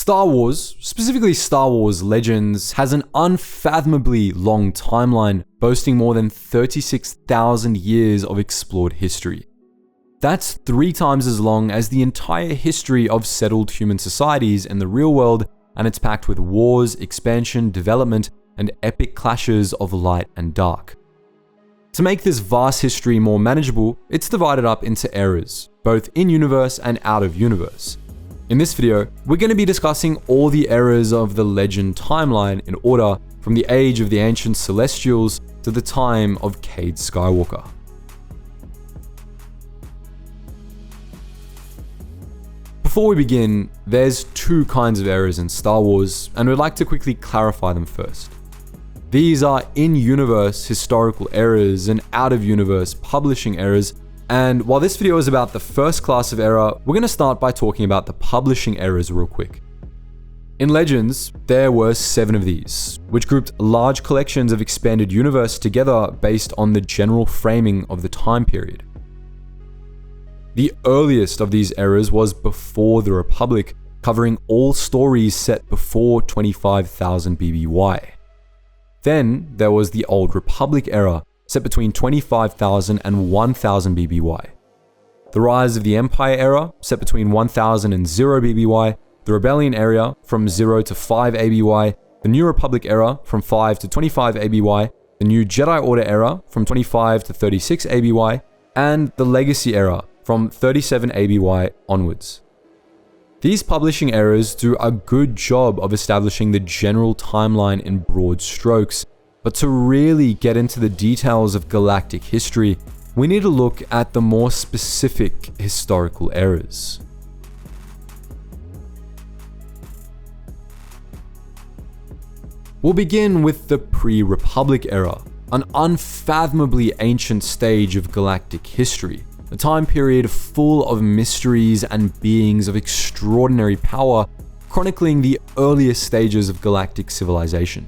Star Wars, specifically Star Wars Legends, has an unfathomably long timeline, boasting more than 36,000 years of explored history. That's 3 times as long as the entire history of settled human societies in the real world, and it's packed with wars, expansion, development, and epic clashes of light and dark. To make this vast history more manageable, it's divided up into eras, both in-universe and out-of-universe. In this video, we're going to be discussing all the eras of the Legend timeline in order from the age of the ancient Celestials to the time of Cade Skywalker. Before we begin, there's 2 kinds of eras in Star Wars, and we'd like to quickly clarify them first. These are in-universe historical eras and out-of-universe publishing eras, and while this video is about the first class of era, we're going to start by talking about the publishing eras real quick. In Legends, there were 7 of these, which grouped large collections of expanded universe together based on the general framing of the time period. The earliest of these eras was before the Republic, covering all stories set before 25,000 BBY. Then there was the Old Republic era, set between 25,000 and 1,000 BBY. The Rise of the Empire era, set between 1,000 and 0 BBY. The Rebellion era, from 0 to 5 ABY. The New Republic era, from 5 to 25 ABY. The New Jedi Order era, from 25 to 36 ABY. And the Legacy era, from 37 ABY onwards. These publishing eras do a good job of establishing the general timeline in broad strokes, but to really get into the details of galactic history, we need to look at the more specific historical eras. We'll begin with the pre-Republic era, an unfathomably ancient stage of galactic history, a time period full of mysteries and beings of extraordinary power, chronicling the earliest stages of galactic civilization.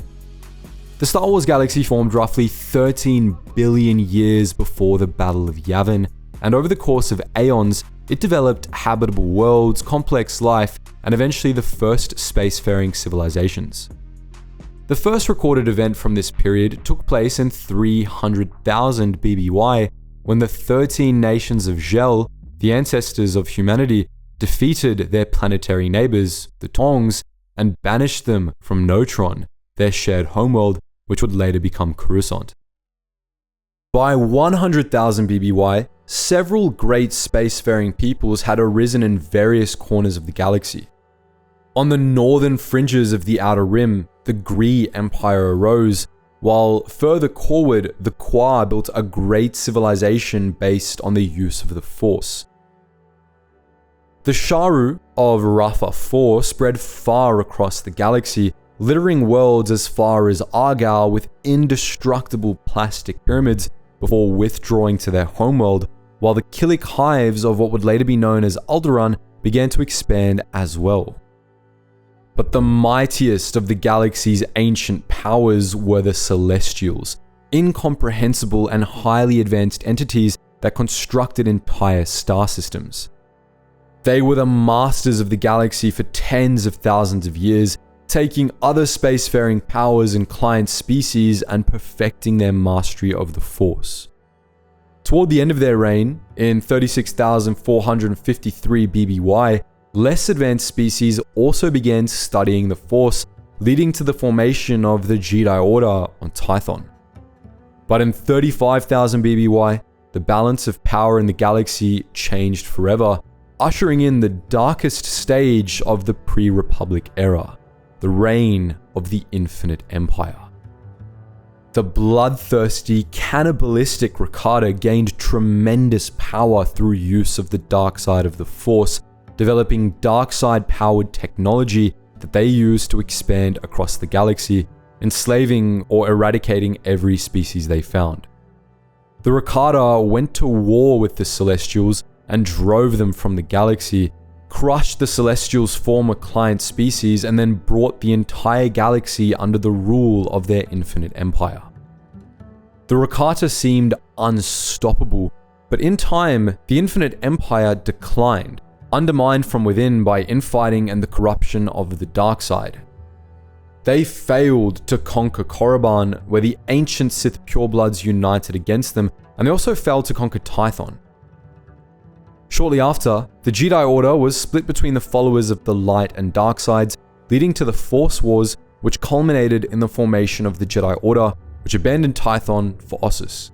The Star Wars galaxy formed roughly 13 billion years before the Battle of Yavin, and over the course of aeons, it developed habitable worlds, complex life, and eventually the first spacefaring civilizations. The first recorded event from this period took place in 300,000 BBY, when the 13 nations of Gel, the ancestors of humanity, defeated their planetary neighbors, the Tongs, and banished them from Notron, their shared homeworld, which would later become Coruscant. By 100,000 BBY, several great spacefaring peoples had arisen in various corners of the galaxy. On the northern fringes of the Outer Rim, the Gree Empire arose, while further forward, the Kwa built a great civilization based on the use of the Force. The Sharu of Rafa IV spread far across the galaxy, littering worlds as far as Argyle with indestructible plastic pyramids before withdrawing to their homeworld, while the Killik hives of what would later be known as Alderaan began to expand as well. But the mightiest of the galaxy's ancient powers were the Celestials, incomprehensible and highly advanced entities that constructed entire star systems. They were the masters of the galaxy for tens of thousands of years, taking other spacefaring powers and client species and perfecting their mastery of the Force. Toward the end of their reign, in 36,453 BBY, less advanced species also began studying the Force, leading to the formation of the Jedi Order on Tython. But in 35,000 BBY, the balance of power in the galaxy changed forever, ushering in the darkest stage of the pre-Republic era, the reign of the Infinite Empire. The bloodthirsty, cannibalistic Rakata gained tremendous power through use of the dark side of the Force, developing dark side-powered technology that they used to expand across the galaxy, enslaving or eradicating every species they found. The Rakata went to war with the Celestials and drove them from the galaxy, crushed the Celestials' former client species, and then brought the entire galaxy under the rule of their infinite empire. The Rakata seemed unstoppable, but in time, the infinite empire declined, undermined from within by infighting and the corruption of the dark side. They failed to conquer Korriban, where the ancient Sith purebloods united against them, and they also failed to conquer Tython. Shortly after, the Jedi Order was split between the followers of the light and dark sides, leading to the Force Wars, which culminated in the formation of the Jedi Order, which abandoned Tython for Ossus.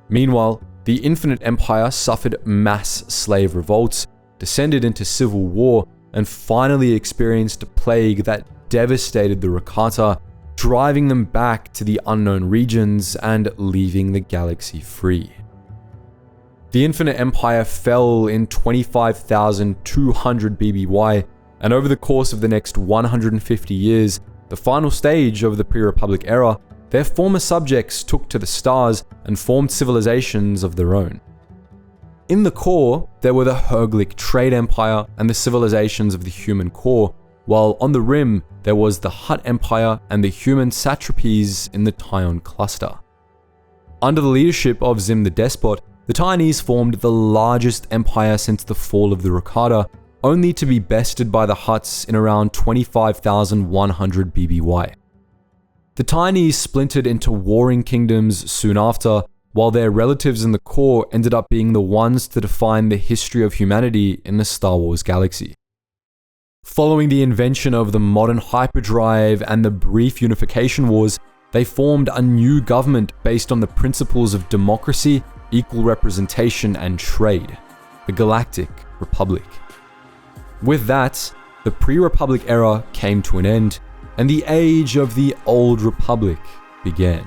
Meanwhile, the Infinite Empire suffered mass slave revolts, descended into civil war, and finally experienced a plague that devastated the Rakata, driving them back to the unknown regions and leaving the galaxy free. The Infinite Empire fell in 25,200 BBY, and over the course of the next 150 years, the final stage of the pre-Republic era, their former subjects took to the stars and formed civilizations of their own. In the core, there were the Herglic Trade Empire and the civilizations of the human core, while on the rim, there was the Hutt Empire and the human satrapies in the Tyon cluster. Under the leadership of Zim the Despot, the Tynese formed the largest empire since the fall of the Rakata, only to be bested by the Hutts in around 25,100 BBY. The Tynese splintered into warring kingdoms soon after, while their relatives in the core ended up being the ones to define the history of humanity in the Star Wars galaxy. Following the invention of the modern hyperdrive and the brief unification wars, they formed a new government based on the principles of democracy, equal representation, and trade, the Galactic Republic. With that, the pre-Republic era came to an end, and the age of the Old Republic began.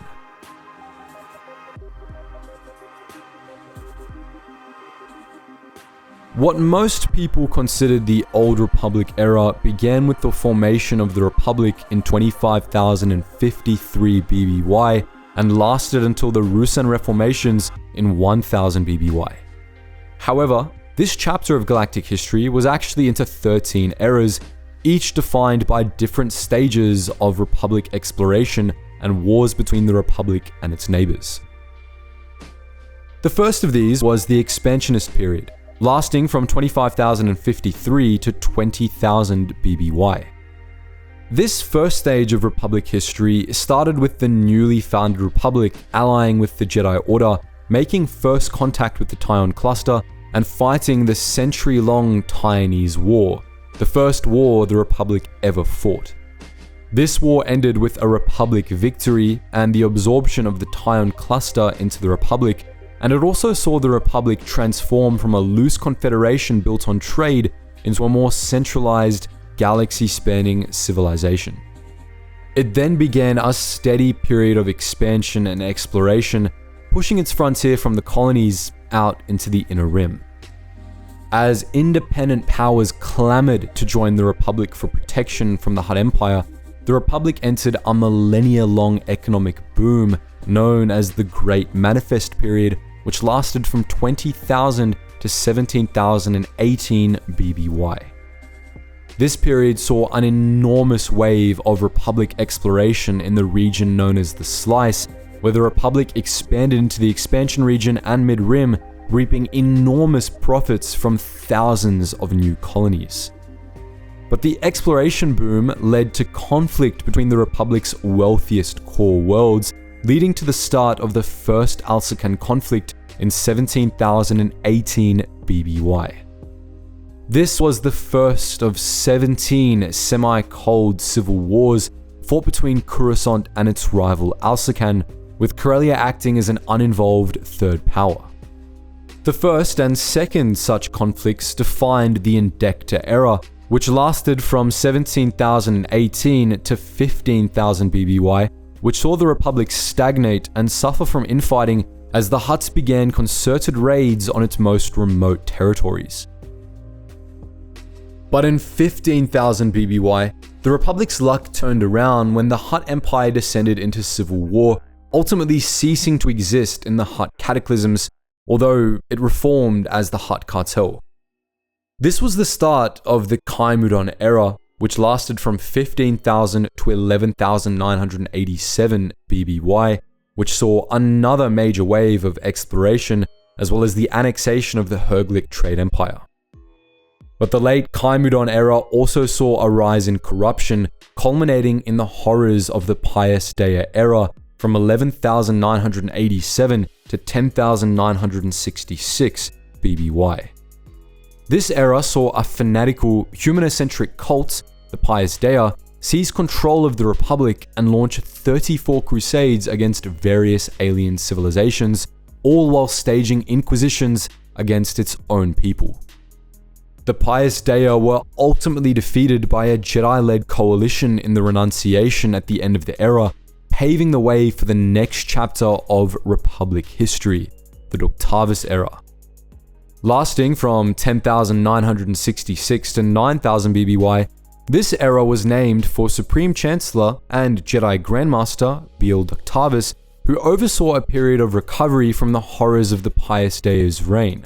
What most people considered the Old Republic era began with the formation of the Republic in 25,053 BBY and lasted until the Rusan Reformations in 1000 BBY. However, this chapter of galactic history was actually into 13 eras, each defined by different stages of Republic exploration and wars between the Republic and its neighbors. The first of these was the Expansionist period, lasting from 25,053 to 20,000 BBY. This first stage of Republic history started with the newly founded Republic allying with the Jedi Order, making first contact with the Tyon cluster, and fighting the century-long Tynese War, the first war the Republic ever fought. This war ended with a Republic victory and the absorption of the Tyon cluster into the Republic, and it also saw the Republic transform from a loose confederation built on trade into a more centralized, galaxy-spanning civilization. It then began a steady period of expansion and exploration, pushing its frontier from the colonies out into the Inner Rim. As independent powers clamored to join the Republic for protection from the Hutt Empire, the Republic entered a millennia-long economic boom known as the Great Manifest Period, which lasted from 20,000 to 17,018 BBY. This period saw an enormous wave of Republic exploration in the region known as the Slice, where the Republic expanded into the expansion region and Mid-Rim, reaping enormous profits from thousands of new colonies. But the exploration boom led to conflict between the Republic's wealthiest core worlds, leading to the start of the First Alsacan conflict in 17,018 BBY. This was the first of 17 semi-cold civil wars fought between Coruscant and its rival Alsacan, with Corellia acting as an uninvolved third power. The first and second such conflicts defined the Indector era, which lasted from 17,018 to 15,000 BBY, which saw the Republic stagnate and suffer from infighting as the Hutts began concerted raids on its most remote territories. But in 15,000 BBY, the Republic's luck turned around when the Hutt Empire descended into civil war, ultimately ceasing to exist in the Hutt Cataclysms, although it reformed as the Hutt Cartel. This was the start of the Kaimudon era, which lasted from 15,000 to 11,987 BBY, which saw another major wave of exploration, as well as the annexation of the Herglic Trade Empire. But the late Kaimudon era also saw a rise in corruption, culminating in the horrors of the Pius Dea era from 11,987 to 10,966 BBY. This era saw a fanatical, humanocentric cult, the Pius Dea, seize control of the Republic and launch 34 crusades against various alien civilizations, all while staging inquisitions against its own people. The Pius Dea were ultimately defeated by a Jedi-led coalition in the Renunciation at the end of the era, paving the way for the next chapter of Republic history, the Octavius era. Lasting from 10,966 to 9,000 BBY, this era was named for Supreme Chancellor and Jedi Grandmaster Beal Octavius, who oversaw a period of recovery from the horrors of the Pius Dea's reign.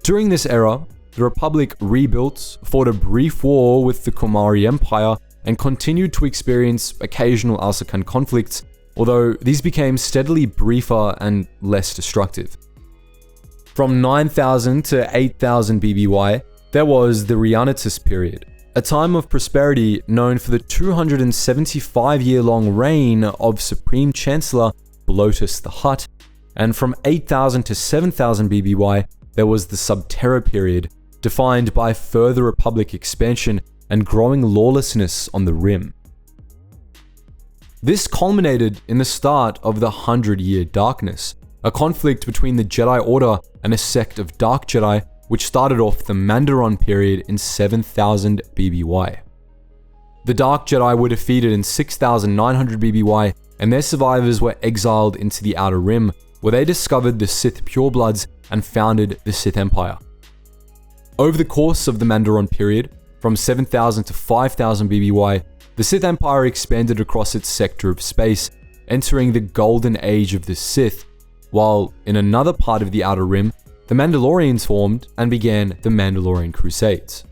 During this era, the Republic rebuilt, fought a brief war with the Kumari Empire, and continued to experience occasional Alsakan conflicts, although these became steadily briefer and less destructive. From 9,000 to 8,000 BBY, there was the Narrators period, a time of prosperity known for the 275-year-long reign of Supreme Chancellor Blotus the Hutt, and from 8,000 to 7,000 BBY, there was the Subterra period, defined by further Republic expansion and growing lawlessness on the Rim. This culminated in the start of the 100-Year Darkness, a conflict between the Jedi Order and a sect of Dark Jedi, which started off the Mandaron period in 7,000 BBY. The Dark Jedi were defeated in 6,900 BBY, and their survivors were exiled into the Outer Rim, where they discovered the Sith Purebloods and founded the Sith Empire. Over the course of the Mandaron period, from 7,000 to 5,000 BBY, the Sith Empire expanded across its sector of space, entering the Golden Age of the Sith, while in another part of the Outer Rim, the Mandalorians formed and began the Mandalorian Crusades.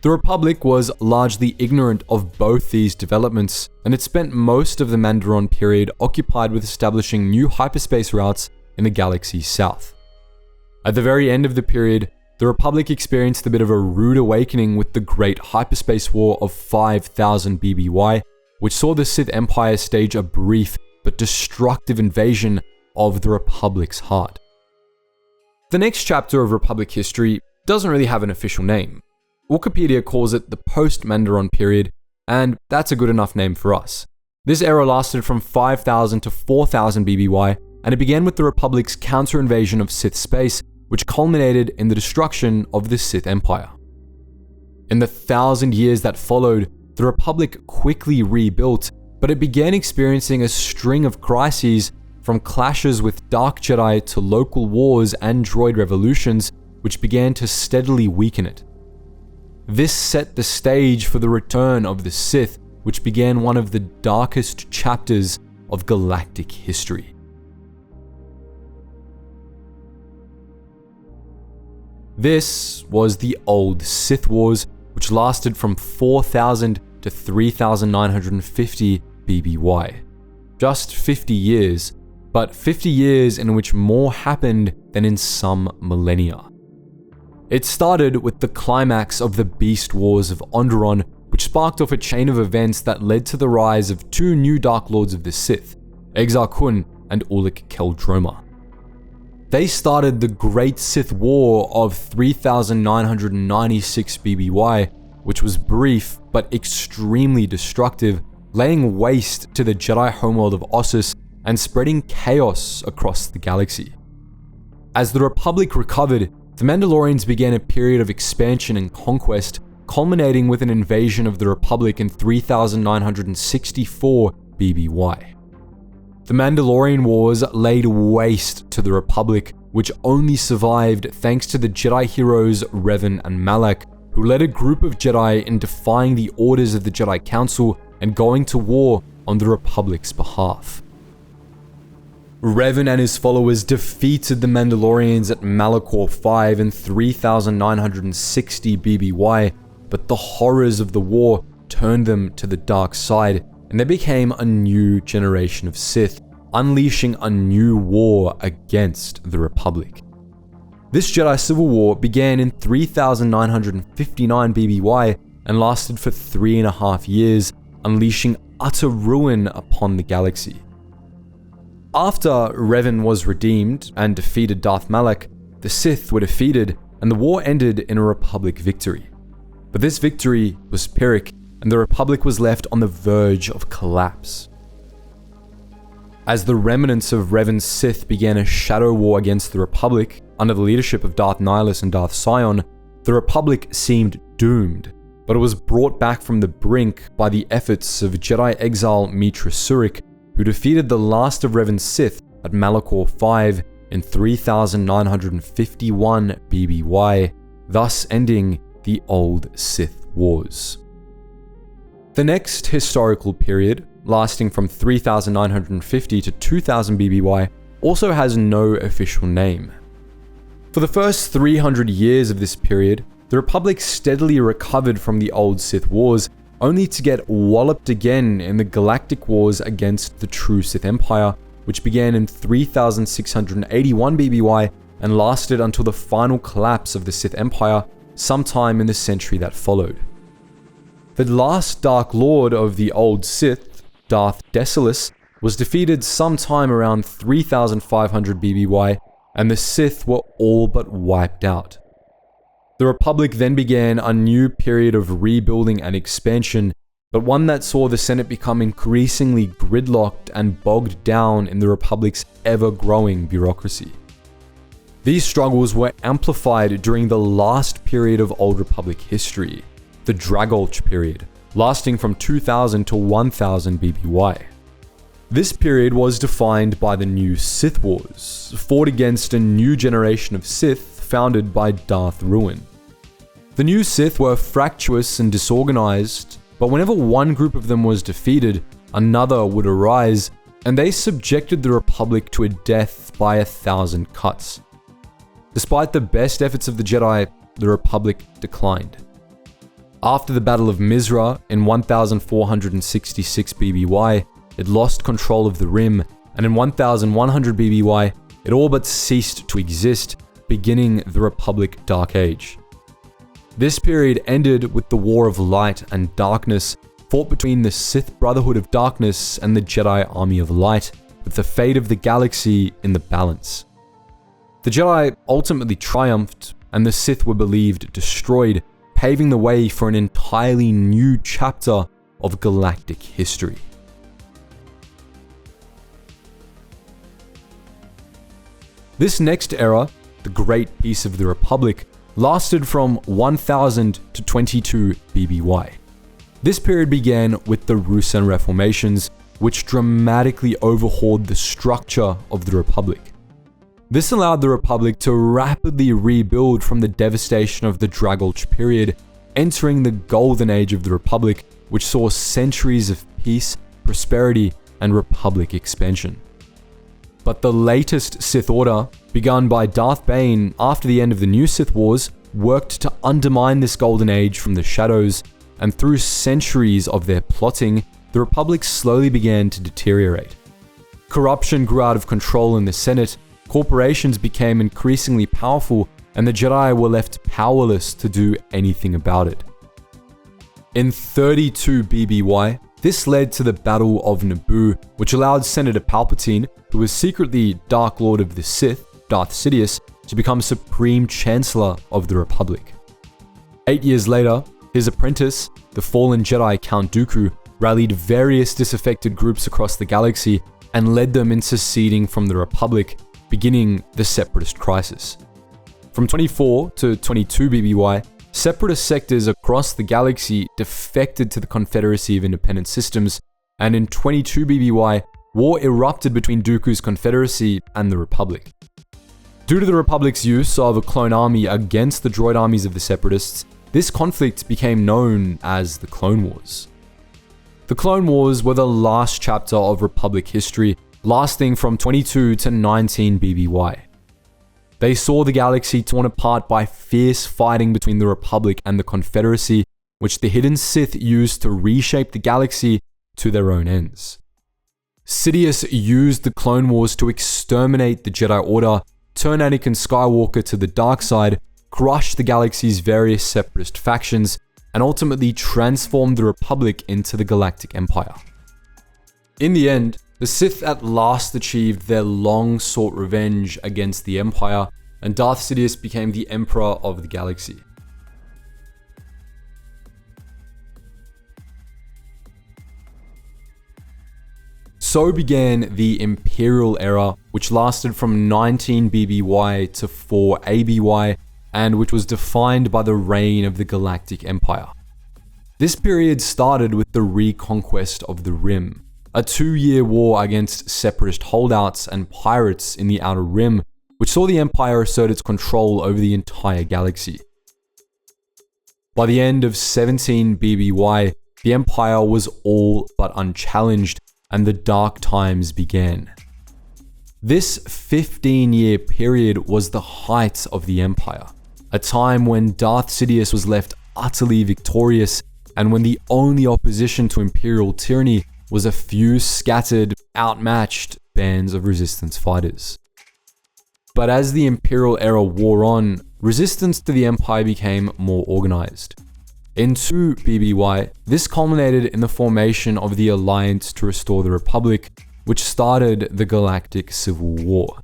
The Republic was largely ignorant of both these developments, and it spent most of the Mandaron period occupied with establishing new hyperspace routes in the galaxy's south. At the very end of the period, the Republic experienced a bit of a rude awakening with the Great Hyperspace War of 5,000 BBY, which saw the Sith Empire stage a brief but destructive invasion of the Republic's heart. The next chapter of Republic history doesn't really have an official name. Wikipedia calls it the post-Mandaron period, and that's a good enough name for us. This era lasted from 5,000 to 4,000 BBY, and it began with the Republic's counter-invasion of Sith space, which culminated in the destruction of the Sith Empire. In the 1,000 years that followed, the Republic quickly rebuilt, but it began experiencing a string of crises, from clashes with Dark Jedi to local wars and droid revolutions, which began to steadily weaken it. This set the stage for the return of the Sith, which began one of the darkest chapters of galactic history. This was the old Sith Wars, which lasted from 4,000 to 3,950 BBY. Just 50 years, but 50 years in which more happened than in some millennia. It started with the climax of the Beast Wars of Onderon, which sparked off a chain of events that led to the rise of two new Dark Lords of the Sith, Exar Kun and Ulic Qel-Droma. They started the Great Sith War of 3,996 BBY, which was brief but extremely destructive, laying waste to the Jedi homeworld of Ossus and spreading chaos across the galaxy. As the Republic recovered, the Mandalorians began a period of expansion and conquest, culminating with an invasion of the Republic in 3,964 BBY. The Mandalorian Wars laid waste to the Republic, which only survived thanks to the Jedi heroes Revan and Malak, who led a group of Jedi in defying the orders of the Jedi Council and going to war on the Republic's behalf. Revan and his followers defeated the Mandalorians at Malachor 5 in 3,960 BBY, but the horrors of the war turned them to the dark side, and they became a new generation of Sith, unleashing a new war against the Republic. This Jedi Civil War began in 3959 BBY and lasted for 3.5 years, unleashing utter ruin upon the galaxy. After Revan was redeemed and defeated Darth Malak, the Sith were defeated and the war ended in a Republic victory. But this victory was Pyrrhic, and the Republic was left on the verge of collapse. As the remnants of Revan's Sith began a shadow war against the Republic, under the leadership of Darth Nihilus and Darth Sion, the Republic seemed doomed, but it was brought back from the brink by the efforts of Jedi exile Mitra Surik, who defeated the last of Revan's Sith at Malachor V in 3951 BBY, thus ending the Old Sith Wars. The next historical period, lasting from 3950 to 2000 BBY, also has no official name. For the first 300 years of this period, the Republic steadily recovered from the Old Sith Wars, only to get walloped again in the Galactic Wars against the true Sith Empire, which began in 3681 BBY and lasted until the final collapse of the Sith Empire sometime in the century that followed. The last Dark Lord of the Old Sith, Darth Desolus, was defeated sometime around 3500 BBY, and the Sith were all but wiped out. The Republic then began a new period of rebuilding and expansion, but one that saw the Senate become increasingly gridlocked and bogged down in the Republic's ever-growing bureaucracy. These struggles were amplified during the last period of Old Republic history, the Dragolch period, lasting from 2000 to 1000 BBY. This period was defined by the new Sith Wars, fought against a new generation of Sith founded by Darth Ruin. The new Sith were fractious and disorganized, but whenever one group of them was defeated, another would arise, and they subjected the Republic to a death by 1,000 cuts. Despite the best efforts of the Jedi, the Republic declined. After the Battle of Mizra in 1466 BBY, it lost control of the Rim, and in 1100 BBY, it all but ceased to exist, beginning the Republic Dark Age. This period ended with the War of Light and Darkness, fought between the Sith Brotherhood of Darkness and the Jedi Army of Light, with the fate of the galaxy in the balance. The Jedi ultimately triumphed, and the Sith were believed destroyed, paving the way for an entirely new chapter of galactic history. This next era, the Great Peace of the Republic, lasted from 1000 to 22 BBY. This period began with the Rusan Reformations, which dramatically overhauled the structure of the Republic. This allowed the Republic to rapidly rebuild from the devastation of the Dragolch period, entering the Golden Age of the Republic, which saw centuries of peace, prosperity, and Republic expansion. But the latest Sith Order, begun by Darth Bane after the end of the new Sith Wars, worked to undermine this Golden Age from the shadows, and through centuries of their plotting, the Republic slowly began to deteriorate. Corruption grew out of control in the Senate, corporations became increasingly powerful, and the Jedi were left powerless to do anything about it. In 32 BBY, this led to the Battle of Naboo, which allowed Senator Palpatine, who was secretly Dark Lord of the Sith, Darth Sidious, to become Supreme Chancellor of the Republic. 8 years later, his apprentice, the fallen Jedi Count Dooku, rallied various disaffected groups across the galaxy and led them in seceding from the Republic, beginning the Separatist Crisis. From 24 to 22 BBY, Separatist sectors across the galaxy defected to the Confederacy of Independent Systems, and in 22 BBY, war erupted between Dooku's Confederacy and the Republic. Due to the Republic's use of a clone army against the droid armies of the Separatists, this conflict became known as the Clone Wars. The Clone Wars were the last chapter of Republic history, lasting from 22 to 19 BBY. They saw the galaxy torn apart by fierce fighting between the Republic and the Confederacy, which the hidden Sith used to reshape the galaxy to their own ends. Sidious used the Clone Wars to exterminate the Jedi Order, turn Anakin Skywalker to the dark side, crush the galaxy's various separatist factions, and ultimately transform the Republic into the Galactic Empire. In the end, the Sith at last achieved their long-sought revenge against the Empire, and Darth Sidious became the Emperor of the galaxy. So began the Imperial Era, which lasted from 19 BBY to 4 ABY, and which was defined by the reign of the Galactic Empire. This period started with the reconquest of the Rim, a 2-year war against separatist holdouts and pirates in the Outer Rim, which saw the Empire assert its control over the entire galaxy. By the end of 17 BBY, the Empire was all but unchallenged, and the dark times began. This 15-year period was the height of the Empire, a time when Darth Sidious was left utterly victorious, and when the only opposition to Imperial tyranny was a few scattered, outmatched bands of resistance fighters. But as the Imperial Era wore on, resistance to the Empire became more organized. In 2 BBY, this culminated in the formation of the Alliance to Restore the Republic, which started the Galactic Civil War.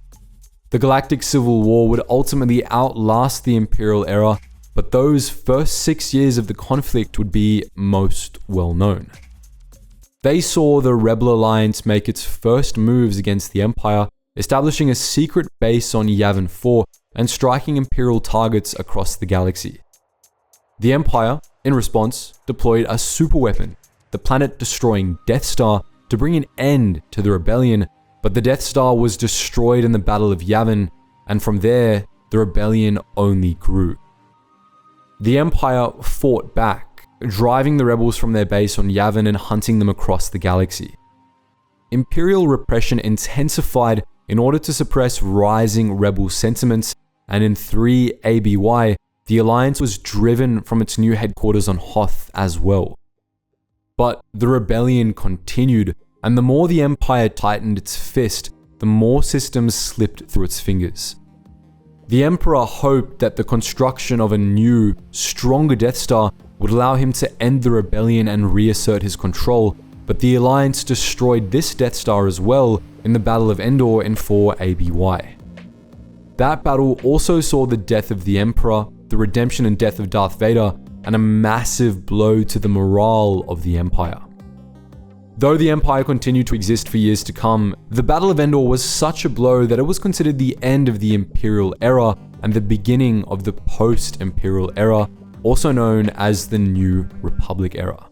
The Galactic Civil War would ultimately outlast the Imperial Era, but those first 6 years of the conflict would be most well known. They saw the Rebel Alliance make its first moves against the Empire, establishing a secret base on Yavin 4 and striking Imperial targets across the galaxy. The Empire, in response, deployed a superweapon, the planet-destroying Death Star, to bring an end to the rebellion, but the Death Star was destroyed in the Battle of Yavin, and from there, the rebellion only grew. The Empire fought back, driving the rebels from their base on Yavin and hunting them across the galaxy. Imperial repression intensified in order to suppress rising rebel sentiments, and in 3 ABY, the Alliance was driven from its new headquarters on Hoth as well. But the rebellion continued, and the more the Empire tightened its fist, the more systems slipped through its fingers. The Emperor hoped that the construction of a new, stronger Death Star would allow him to end the rebellion and reassert his control, but the Alliance destroyed this Death Star as well in the Battle of Endor in 4 ABY. That battle also saw the death of the Emperor, the redemption and death of Darth Vader, and a massive blow to the morale of the Empire. Though the Empire continued to exist for years to come, the Battle of Endor was such a blow that it was considered the end of the Imperial Era and the beginning of the post-Imperial Era, also known as the New Republic Era.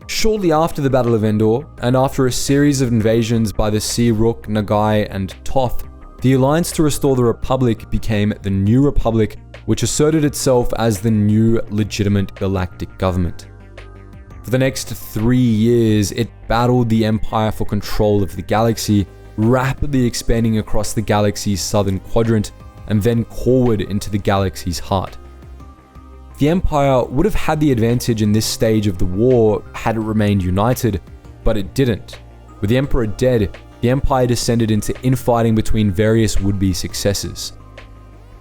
Shortly after the Battle of Endor, and after a series of invasions by the Sea-Rook, Nagai, and Toth, the Alliance to Restore the Republic became the New Republic, which asserted itself as the new legitimate galactic government. For the next 3 years, it battled the Empire for control of the galaxy, rapidly expanding across the galaxy's southern quadrant, and then forward into the galaxy's heart. The Empire would have had the advantage in this stage of the war had it remained united, but it didn't. With the Emperor dead, the Empire descended into infighting between various would-be successors.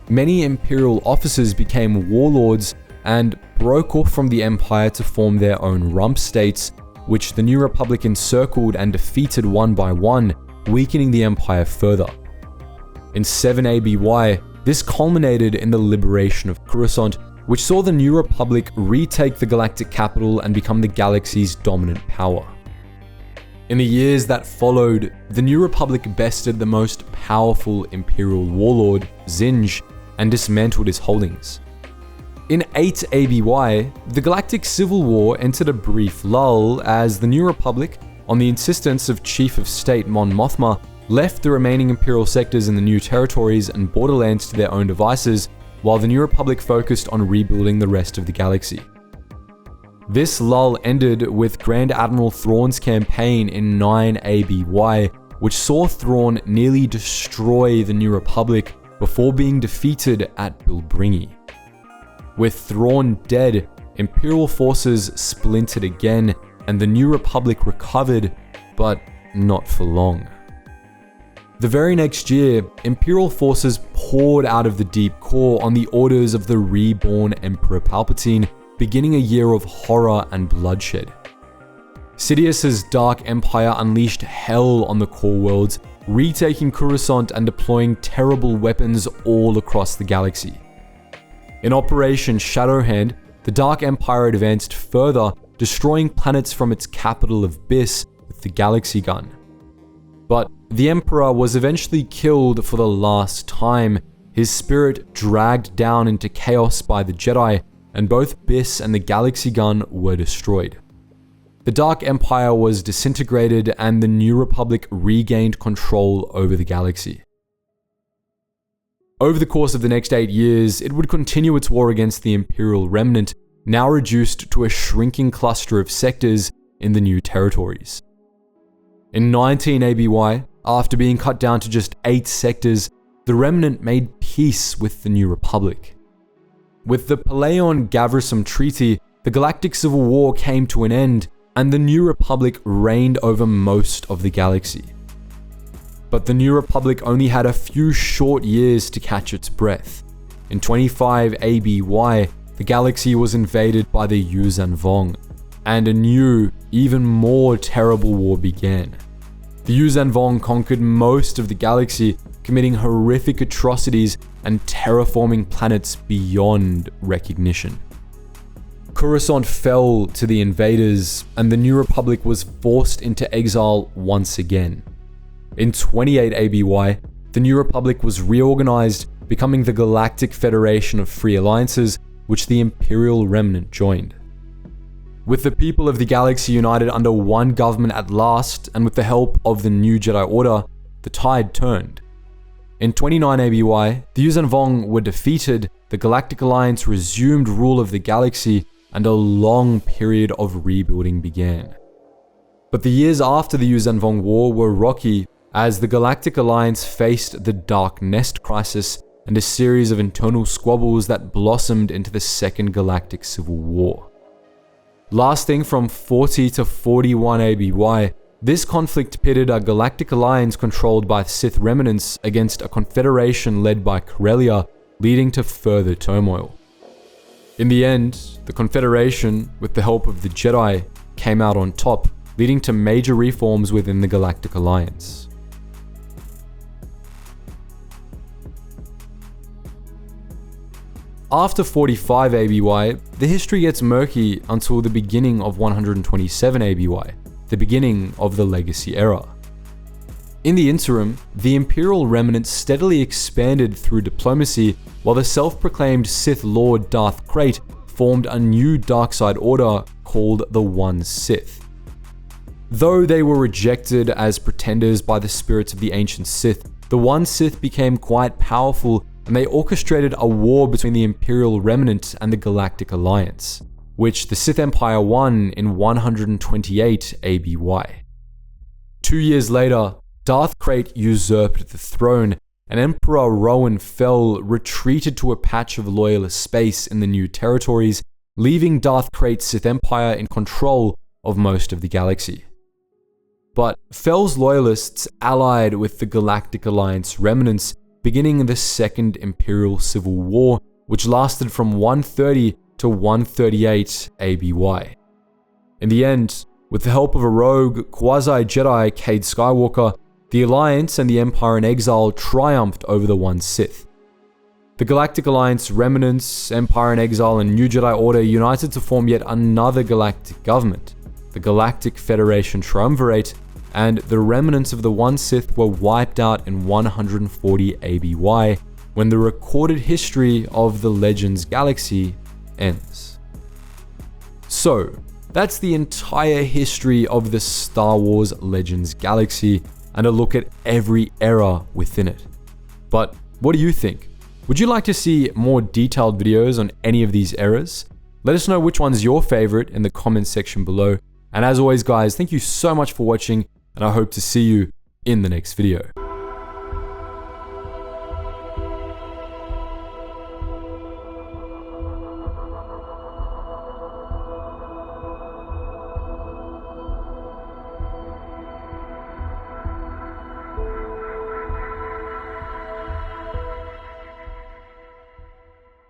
Many Imperial officers became warlords and broke off from the Empire to form their own rump states, which the New Republic encircled and defeated one by one, weakening the Empire further. In 7 ABY, this culminated in the liberation of Coruscant, which saw the New Republic retake the galactic capital and become the galaxy's dominant power. In the years that followed, the New Republic bested the most powerful Imperial warlord, Zinj, and dismantled his holdings. In 8 ABY, the Galactic Civil War entered a brief lull as the New Republic, on the insistence of Chief of State Mon Mothma, left the remaining Imperial sectors in the new territories and borderlands to their own devices, while the New Republic focused on rebuilding the rest of the galaxy. This lull ended with Grand Admiral Thrawn's campaign in 9 ABY, which saw Thrawn nearly destroy the New Republic before being defeated at Bilbringi. With Thrawn dead, Imperial forces splintered again, and the New Republic recovered, but not for long. The very next year, Imperial forces poured out of the deep core on the orders of the reborn Emperor Palpatine, beginning a year of horror and bloodshed. Sidious's Dark Empire unleashed hell on the core worlds, retaking Coruscant and deploying terrible weapons all across the galaxy. In Operation Shadowhand, the Dark Empire advanced further, destroying planets from its capital of Biss with the Galaxy Gun. But the Emperor was eventually killed for the last time, his spirit dragged down into chaos by the Jedi, and both Biss and the Galaxy Gun were destroyed. The Dark Empire was disintegrated and the New Republic regained control over the galaxy. Over the course of the next 8 years, it would continue its war against the Imperial Remnant, now reduced to a shrinking cluster of sectors in the new territories. In 19 ABY, after being cut down to just 8 sectors, the Remnant made peace with the New Republic. With the Palaeon-Gavrisum Treaty, the Galactic Civil War came to an end, and the New Republic reigned over most of the galaxy. But the New Republic only had a few short years to catch its breath. In 25 ABY, the galaxy was invaded by the Yuuzhan Vong, and a new, even more terrible war began. The Yuuzhan Vong conquered most of the galaxy, committing horrific atrocities and terraforming planets beyond recognition. Coruscant fell to the invaders, and the New Republic was forced into exile once again. In 28 ABY, the New Republic was reorganized, becoming the Galactic Federation of Free Alliances, which the Imperial Remnant joined. With the people of the galaxy united under one government at last, and with the help of the New Jedi Order, the tide turned. In 29 ABY, the Yuuzhan Vong were defeated, the Galactic Alliance resumed rule of the galaxy, and a long period of rebuilding began. But the years after the Yuuzhan Vong War were rocky, as the Galactic Alliance faced the Dark Nest Crisis and a series of internal squabbles that blossomed into the Second Galactic Civil War. Lasting from 40 to 41 ABY, this conflict pitted a Galactic Alliance controlled by Sith remnants against a confederation led by Corellia, leading to further turmoil. In the end, the Confederation, with the help of the Jedi, came out on top, leading to major reforms within the Galactic Alliance. After 45 ABY, the history gets murky until the beginning of 127 ABY, the beginning of the Legacy Era. In the interim, the Imperial Remnant steadily expanded through diplomacy, while the self-proclaimed Sith Lord Darth Krayt formed a new dark side order called the One Sith. Though they were rejected as pretenders by the spirits of the ancient Sith, the One Sith became quite powerful, and they orchestrated a war between the Imperial Remnant and the Galactic Alliance, which the Sith Empire won in 128 ABY. 2 years later, Darth Krayt usurped the throne, and Emperor Rowan Fel retreated to a patch of loyalist space in the new territories, leaving Darth Krayt's Sith Empire in control of most of the galaxy. But Fel's loyalists allied with the Galactic Alliance remnants, beginning the Second Imperial Civil War, which lasted from 130 to 138 ABY. In the end, with the help of a rogue quasi-Jedi Cade Skywalker, the Alliance and the Empire in Exile triumphed over the One Sith. The Galactic Alliance remnants, Empire in Exile, and New Jedi Order united to form yet another galactic government, the Galactic Federation Triumvirate, and the remnants of the One Sith were wiped out in 140 ABY, when the recorded history of the Legends Galaxy ends. So, that's the entire history of the Star Wars Legends Galaxy, and a look at every era within it. But what do you think? Would you like to see more detailed videos on any of these eras? Let us know which one's your favorite in the comments section below. And as always guys, thank you so much for watching, and I hope to see you in the next video.